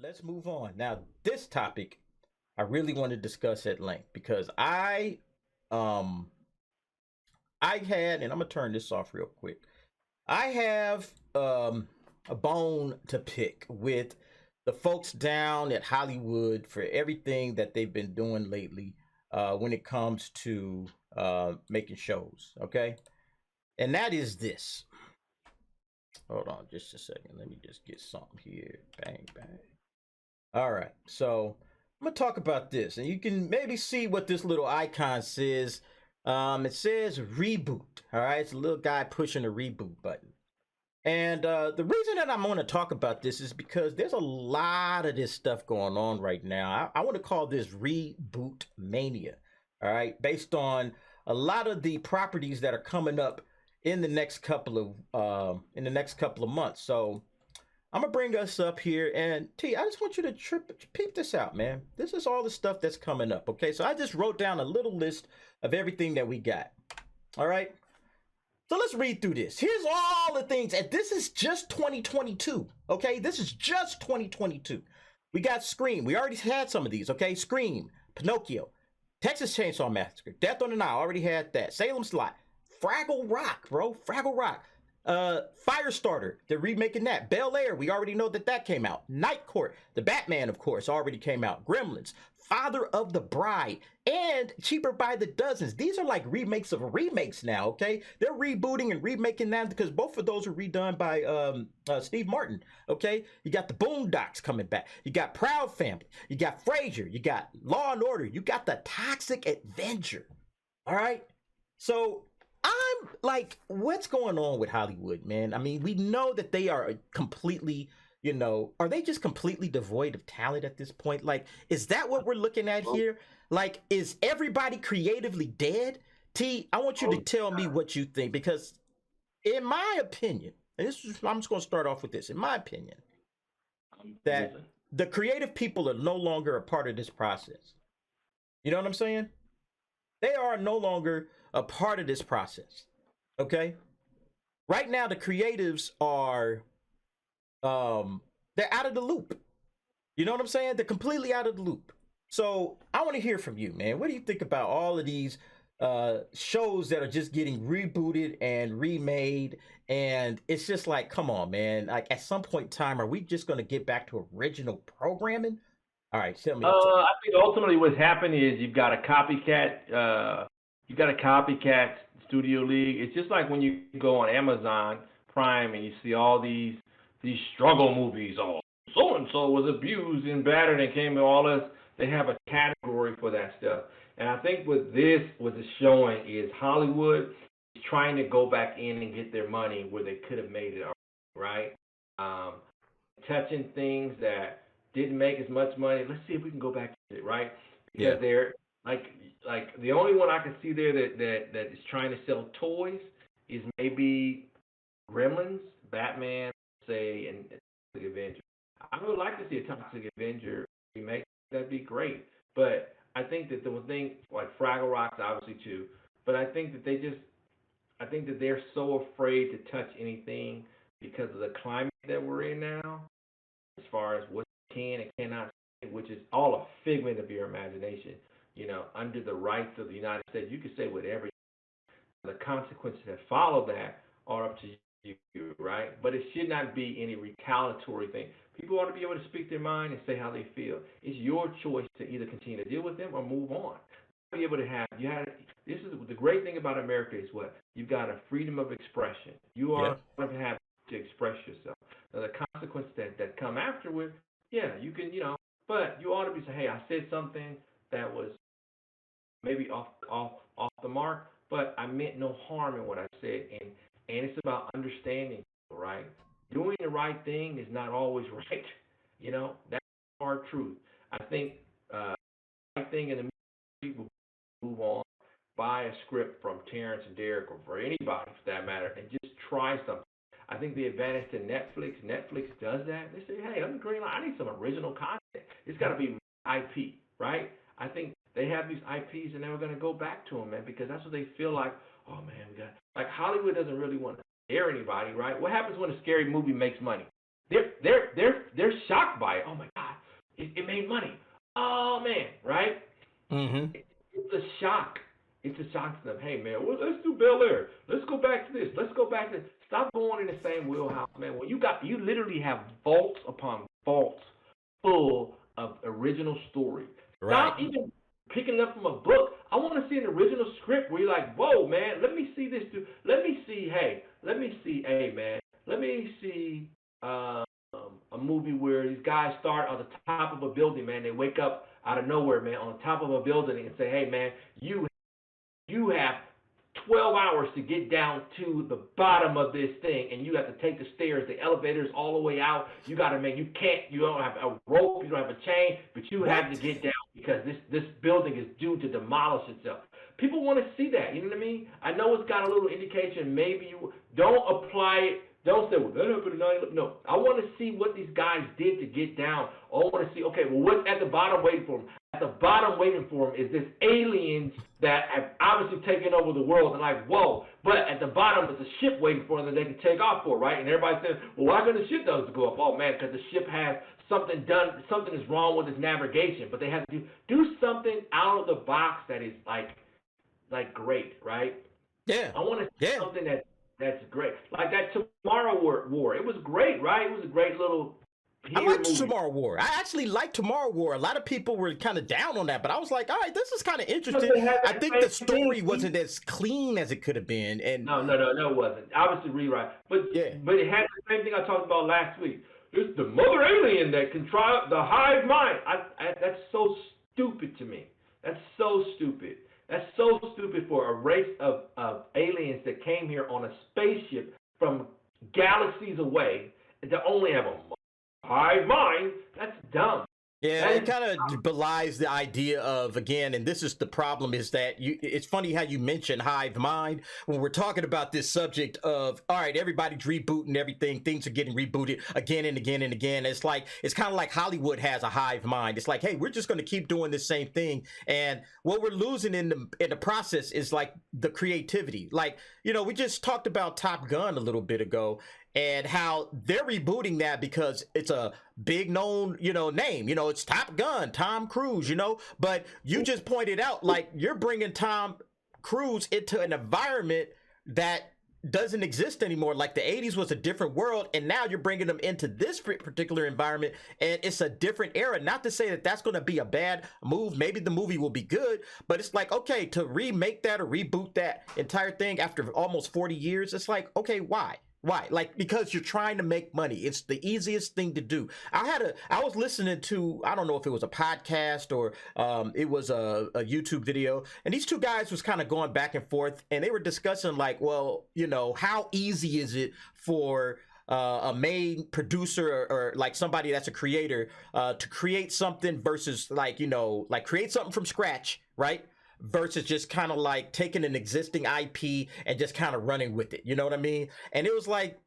let's move on. Now, this topic I really want to discuss at length because um I had, and I'm gonna turn this off real quick. I have a bone to pick with the folks down at Hollywood for everything that they've been doing lately when it comes to making shows. Okay, and that is this. Hold on just a second. Let me just get something here. Bang, bang. All right. So I'm going to talk about this, and you can maybe see what this little icon says. It says reboot. All right. It's a little guy pushing a reboot button. And the reason that I'm going to talk about this is because there's a lot of this stuff going on right now. I want to call this reboot mania. All right. Based on a lot of the properties that are coming up in the next couple of months. So I'm gonna bring us up here, and T, I just want you to peep this out, man. This is all the stuff that's coming up. Okay, so I just wrote down a little list of everything that we got. All right, so let's read through this. Here's all the things, and this is just 2022. Okay, this is just 2022. We got Scream. We already had some of these. Okay, Scream, Pinocchio, Texas Chainsaw Massacre, Death on the Nile. Already had that. Salem Slot. Fraggle Rock, bro. Fraggle Rock. Firestarter, they're remaking that. Bel Air, we already know that came out. Night Court, the Batman, of course, already came out. Gremlins, Father of the Bride, and Cheaper by the Dozens. These are like remakes of remakes now, okay? They're rebooting and remaking that because both of those were redone by Steve Martin, okay? You got the Boondocks coming back. You got Proud Family. You got Frasier. You got Law and Order. You got the Toxic Avenger, all right? So I'm like, what's going on with Hollywood, man? I mean, we know that they are completely, are they just completely devoid of talent at this point? Like, is that what we're looking at here? Like, is everybody creatively dead? T, I want you to tell me what you think, because in my opinion, and I'm just going to start off with this, in my opinion, that the creative people are no longer a part of this process. You know what I'm saying? They are no longer a part of this process. Okay? Right now the creatives are they're out of the loop. You know what I'm saying? They're completely out of the loop. So I want to hear from you, man. What do you think about all of these shows that are just getting rebooted and remade? And it's just like, come on, man. Like, at some point in time, are we just going to get back to original programming? All right, tell me. I think ultimately what's happened is you've got a copycat studio league. It's just like when you go on Amazon Prime and you see all these struggle movies. Oh, so and so was abused and battered and came to all this. They have a category for that stuff. And I think what it's showing is Hollywood is trying to go back in and get their money where they could have made it, right? Touching things that didn't make as much money. Let's see if we can go back to it, right? Because they're like the only one I can see there that is trying to sell toys is maybe Gremlins, Batman, say, and Toxic Avenger. I would like to see a Toxic Avenger remake. That'd be great. But I think that the one thing, like Fraggle Rock's obviously too, but I think that they're so afraid to touch anything because of the climate that we're in now, as far as what can and cannot say, which is all a figment of your imagination. Under the rights of the United States, you can say whatever. The consequences that follow that are up to you, right? But it should not be any retaliatory thing. People ought to be able to speak their mind and say how they feel. It's your choice to either continue to deal with them or move on. Be able to have this is the great thing about America is what you've got a freedom of expression. You are going to have to express yourself. Now the consequences that come afterward, you can, but you ought to be saying, hey, I said something that was maybe off the mark, but I meant no harm in what I said, and it's about understanding, right? Doing the right thing is not always right. That's the hard truth. I think the right thing in the people move on, buy a script from Terence and Derek or for anybody for that matter, and just try something. I think the advantage to Netflix does that. They say, hey, let me green light. I need some original content. It's got to be IP, right? I think they have these IPs and they're going to go back to them, man, because that's what they feel like. Oh man, like Hollywood doesn't really want to scare anybody, right? What happens when a scary movie makes money? They're shocked by it. Oh my God, it made money. Oh man, right? Mm-hmm. It's a shock. It's a shock to them. Hey man, well, let's do Bel Air. Let's go back to this. Let's go back to this. Stop going in the same wheelhouse, man. Well, you literally have vaults upon vaults full of original story. Right. Stop even picking up from a book. I want to see an original script where you're like, whoa, man, let me see this. Let me see, hey, man, let me see a movie where these guys start on the top of a building, man. They wake up out of nowhere, man, on top of a building and say, hey, man, you have 12 hours to get down to the bottom of this thing, and you have to take the stairs, the elevators all the way out. You got to you don't have a rope, you don't have a chain, but you have to get down because this building is due to demolish itself. People want to see that, you know what I mean? I know it's got a little indication, maybe you don't apply it. Don't say, well, that happened in 9/11. No, I want to see what these guys did to get down. I want to see, okay, well, what's at the bottom waiting for them? At the bottom waiting for them is this aliens that have obviously taken over the world and like, whoa. But at the bottom is a ship waiting for them that they can take off for, right? And everybody says, well, why couldn't the ship does go up? Oh, man, because the ship has something is wrong with its navigation. But they have to do something out of the box that is like great, right? Yeah. I want to see something that's great. Like that Tomorrow War. It was great, right? It was a great little I liked Tomorrow War. I actually liked Tomorrow War. A lot of people were kind of down on that, but I was like, all right, this is kind of interesting. I think the story wasn't as clean as it could have been. And No, it wasn't. Obviously rewrite. But it had the same thing I talked about last week. It's the mother alien that control the hive mind. That's so stupid to me. That's so stupid. That's so stupid for a race of aliens that came here on a spaceship from galaxies away to only have a hive mind. That's dumb. Yeah, it kind of belies the idea of, again, and this is the problem, is that it's funny how you mention hive mind when we're talking about this subject of, all right, everybody's rebooting everything, things are getting rebooted again and again and again. It's kind of like Hollywood has a hive mind. It's like, hey, we're just going to keep doing the same thing, and what we're losing in the process is like the creativity. Like, we just talked about Top Gun a little bit ago, and how they're rebooting that because it's a big known, name. It's Top Gun, Tom Cruise, but you just pointed out, like, you're bringing Tom Cruise into an environment that doesn't exist anymore. Like the 80s was a different world, and now you're bringing them into this particular environment, and it's a different era. Not to say that that's going to be a bad move. Maybe the movie will be good, but it's like, okay, to remake that or reboot that entire thing after almost 40 years, it's like, okay, why? Why? Like, because you're trying to make money. It's the easiest thing to do. I was listening to, I don't know if it was a podcast or it was a YouTube video, and these two guys was kind of going back and forth, and they were discussing like, well, how easy is it for a main producer or like somebody that's a creator to create something versus like, create something from scratch, right? Versus just kind of like taking an existing IP and just kind of running with it. You know what I mean? And it was like,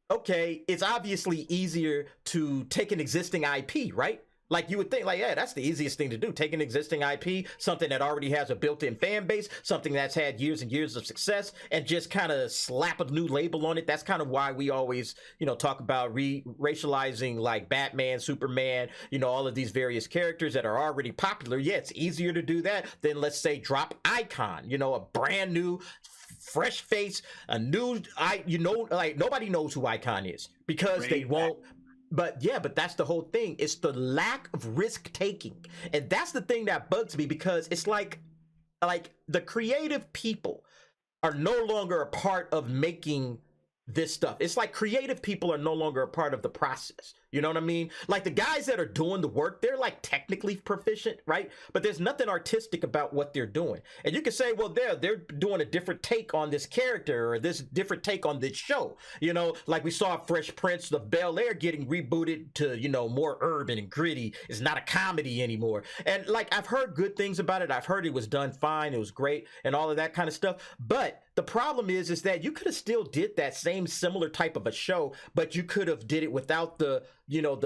okay, it's obviously easier to take an existing IP, right? Like you would think like, yeah, that's the easiest thing to do. Take an existing IP, something that already has a built-in fan base, something that's had years and years of success, and just kind of slap a new label on it. That's kind of why we always, talk about racializing like Batman, Superman, all of these various characters that are already popular. Yeah, it's easier to do that than, let's say, drop Icon, a brand new fresh face, a new, like nobody knows who Icon is because they won't. But that's the whole thing. It's the lack of risk taking. And that's the thing that bugs me, because it's like the creative people are no longer a part of making this stuff. It's like creative people are no longer a part of the process. You know what I mean? Like the guys that are doing the work, they're like technically proficient, right? But there's nothing artistic about what they're doing. And you can say, well, they're doing a different take on this character or this different take on this show. Like we saw Fresh Prince of Bel Air getting rebooted to, more urban and gritty. It's not a comedy anymore. And like I've heard good things about it. I've heard it was done fine. It was great and all of that kind of stuff. But the problem is that you could have still did that same similar type of a show, but you could have did it without the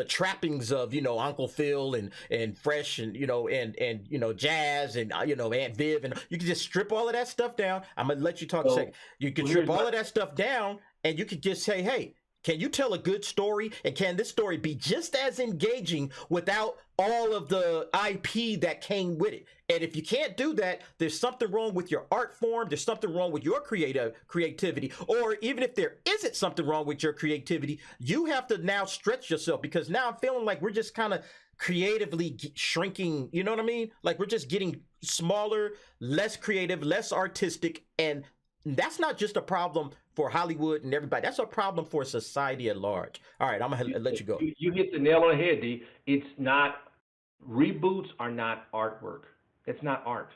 trappings of, Uncle Phil and Fresh and, and Jazz and, Aunt Viv, and you could just strip all of that stuff down. I'm going to let you talk a second. You could strip all of that stuff down, and you could just say, hey, Can you tell a good story? And can this story be just as engaging without all of the IP that came with it? And if you can't do that, there's something wrong with your art form. There's something wrong with your creativity. Or even if there isn't something wrong with your creativity, you have to now stretch yourself, because now I'm feeling like we're just kind of creatively shrinking. You know what I mean? Like we're just getting smaller, less creative, less artistic. And that's not just a problem for Hollywood and everybody. That's a problem for society at large. All right, I'm gonna let you go. You hit the nail on the head, D. It's not, reboots are not artwork. That's not art.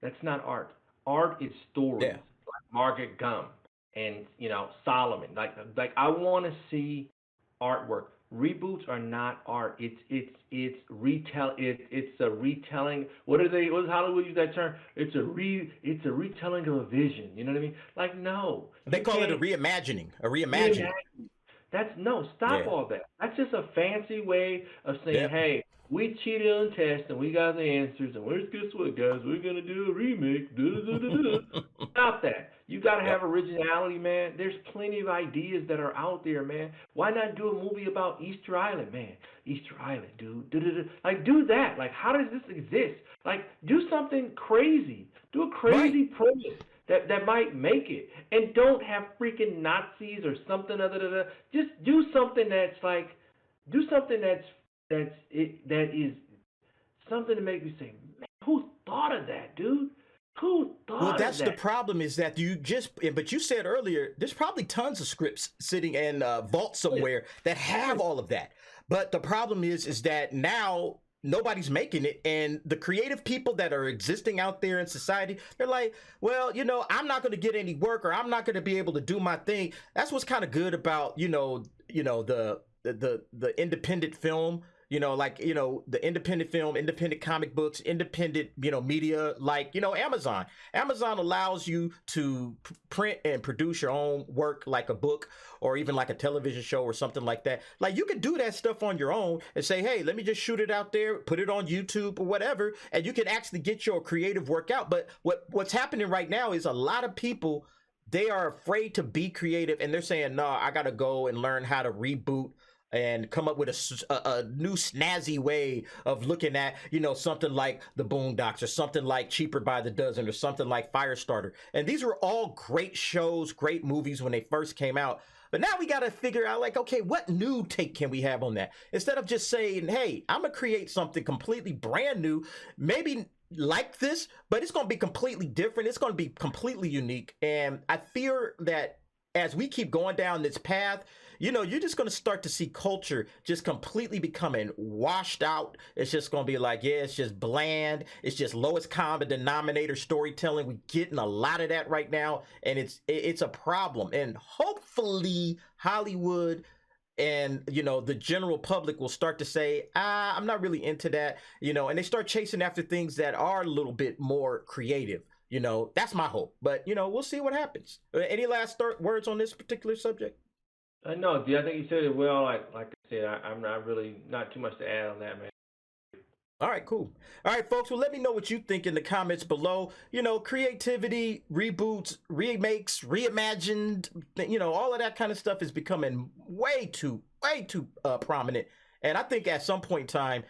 That's not art. Art is stories. Yeah. Like Margaret Gum and Solomon. Like I want to see artwork. Reboots are not art. It's a retelling. What does Hollywood use that term? It's a retelling of a vision. You know what I mean? Like, no. They call it a reimagining. A reimagining. Stop all that. That's just a fancy way of saying, hey, we cheated on tests and we got the answers, and guess what, guys? We're gonna do a remake. Stop that. You gotta have originality, man. There's plenty of ideas that are out there, man. Why not do a movie about Easter Island, man? Easter Island, dude. Like, do that. Like, how does this exist? Like, do something crazy. Do a crazy premise that might make it, and don't have freaking Nazis or something. Just do something that's that is something to make me say, man, who thought of that, dude? Who thought of that? Well, that's the problem, is that but you said earlier, there's probably tons of scripts sitting in a vault somewhere that have all of that. But the problem is that now nobody's making it, and the creative people that are existing out there in society, they're like, well, I'm not going to get any work, or I'm not going to be able to do my thing. That's what's kind of good about, the independent film. The independent film, independent comic books, independent, media, like, Amazon. Amazon allows you to print and produce your own work, like a book or even like a television show or something like that. Like, you can do that stuff on your own and say, hey, let me just shoot it out there, put it on YouTube or whatever, and you can actually get your creative work out. But what's happening right now is a lot of people, they are afraid to be creative, and they're saying, no, I got to go and learn how to reboot and come up with a new snazzy way of looking at, something like The Boondocks, or something like Cheaper by the Dozen, or something like Firestarter. And these were all great shows, great movies when they first came out. But now we got to figure out, like, okay, what new take can we have on that? Instead of just saying, hey, I'm going to create something completely brand new, maybe like this, but it's going to be completely different. It's going to be completely unique. And I fear that as we keep going down this path, you're just going to start to see culture just completely becoming washed out. It's just going to be like, it's just bland. It's just lowest common denominator storytelling. We're getting a lot of that right now, and it's a problem. And hopefully Hollywood and, the general public will start to say, I'm not really into that, and they start chasing after things that are a little bit more creative. That's my hope. But, we'll see what happens. Any last words on this particular subject? No, D, I think you said it well. Like I said, I'm not too much to add on that, man. All right, cool. All right, folks. Well, let me know what you think in the comments below. Creativity, reboots, remakes, reimagined, all of that kind of stuff is becoming way too prominent. And I think at some point in time,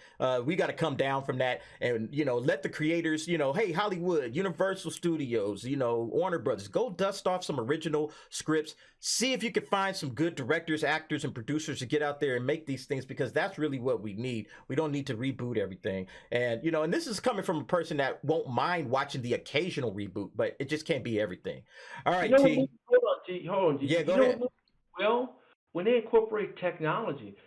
we got to come down from that and, let the creators, hey, Hollywood, Universal Studios, Warner Brothers, go dust off some original scripts. See if you can find some good directors, actors, and producers to get out there and make these things, because that's really what we need. We don't need to reboot everything. And, and this is coming from a person that won't mind watching the occasional reboot, but it just can't be everything. All right, T. Hold on, G. Yeah, go ahead. Well, when they incorporate technology,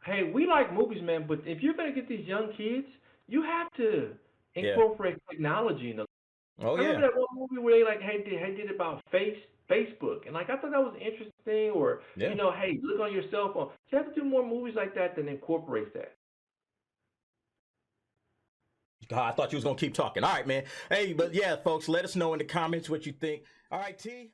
hey, we like movies, man, but if you're going to get these young kids, you have to incorporate technology in the. Oh, I remember that one movie where they did about Facebook, and I thought that was interesting. Or hey, look on your cell phone. You have to do more movies like that that incorporates that. God, I thought you was gonna keep talking. All right, man. Hey, but yeah, folks, let us know in the comments what you think. All right, T.